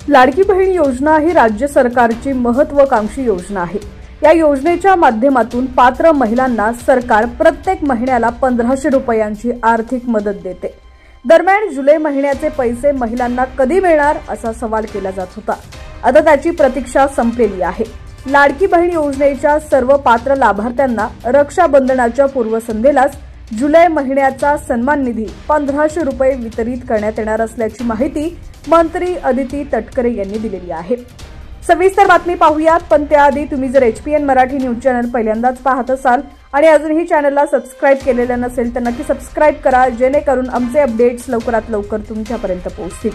लाडकी बहीण योजना ही राज्य सरकारची महत्त्वाकांक्षी योजना आहे। या योजनेच्या माध्यमातून पात्र महिलांना सरकार प्रत्येक महिन्याला 1500 रुपयांची आर्थिक मदत देते। दरम्यान जुलै महिन्याचे पैसे महिलांना कधी मिळणार असा सवाल केला जात होता। आता त्याची प्रतीक्षा संपलेली आहे। लाडकी बहीण योजनेच्या सर्व पात्र लाभार्थ्यांना रक्षाबंधनाच्या पूर्वसंध्येलाच जुलै महिन्याचा सन्मान निधी 1500 रुपये वितरित करण्यात येणार असल्याची माहिती मंत्री अदिती तटकरे यांनी दिलेली आहे। सविस्तर बातमी पाहूयात, पण त्याआधी तुम्ही जर HPN मराठी न्यूज चॅनल पहिल्यांदाच पाहत असाल आणि अजूनही चॅनलला सबस्क्राइब केलेलं नसेल तर नक्की सबस्क्राइब करा, जेणेकरून आमचे अपडेट्स लवकरात लवकर तुमच्यापर्यंत पोहोचतील।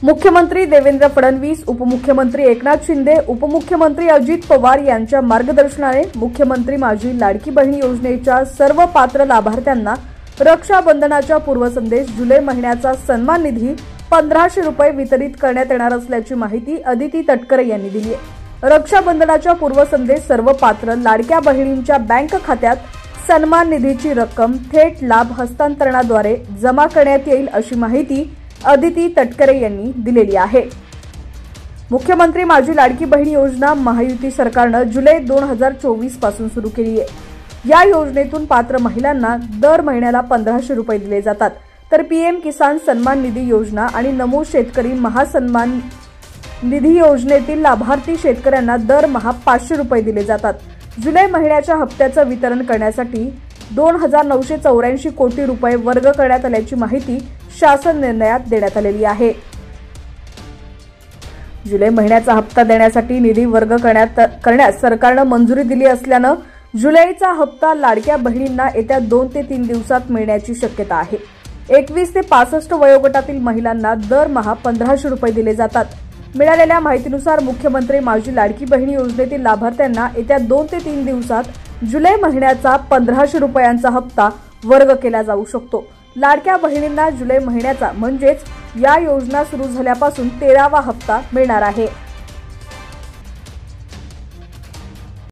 मुख्यमंत्री देवेंद्र फडणवीस, उपमुख्यमंत्री एकनाथ शिंदे, उपमुख्यमंत्री अजित पवार यांच्या मार्गदर्शनाने मुख्यमंत्री माझी लाडकी बहीण योजनेच्या सर्व पात्र लाभार्थ्यांना रक्षाबंधनाच्या पूर्वसंदेश जुलै महिन्याचा सन्मान निधी 1500 रुपये वितरित करण्यात येणार असल्याची माहिती अदिती तटकरे यांनी दिली आहे। रक्षाबंधनाच्या पूर्वसंदेश सर्व पात्र लाडक्या बहिणींच्या बँक खात्यात सन्मान निधीची रक्कम थेट लाभ हस्तांतरणाद्वारे जमा करण्यात येईल अशी माहिती अदिती तटकरे यांनी दिलेली आहे। मुख्यमंत्री माझी लाडकी बहीण योजना महायुती सरकारने जुलै 2024 पासून सुरू केली आहे। या योजनेतून पात्र महिलांना दर महिन्याला 1500 रुपये दिले जातात, तर PM किसान सन्मान निधी योजना आणि नमो शेतकरी महासन्मान निधी योजनेतील लाभार्थी शेतकऱ्यांना दरमहा 500 रुपये दिले जातात। जुलै महिन्याच्या हप्त्याचं वितरण करण्यासाठी 2984 कोटी रुपये वर्ग करण्यात आल्याची माहिती शासन निर्णयात देण्यात आलेली आहे। जुलै महिन्याचा हप्ता देण्यासाठी निधी वर्ग करण्यास सरकारने मंजुरी दिली असल्याने जुलैचा हप्ता लाडक्या बहिणींना येत्या 2 ते 3 दिवसात मिळण्याची शक्यता आहे। 21 ते 65 वयोगटातील महिलांना दरमहा 1500 रुपये दिले जातात। मिळालेल्या माहितीनुसार मुख्यमंत्री माझी लाडकी बहीण योजनेतील लाभार्थ्यांना येत्या 2 ते 3 दिवसात जुलै महिन्याचा 1500 रुपयांचा हप्ता वर्ग केला जाऊ शकतो। लाडक्या बहिणींना जुलै महिन्याचा म्हणजेच या योजना सुरू झाल्यापासून 13वा हप्ता मिळणार आहे।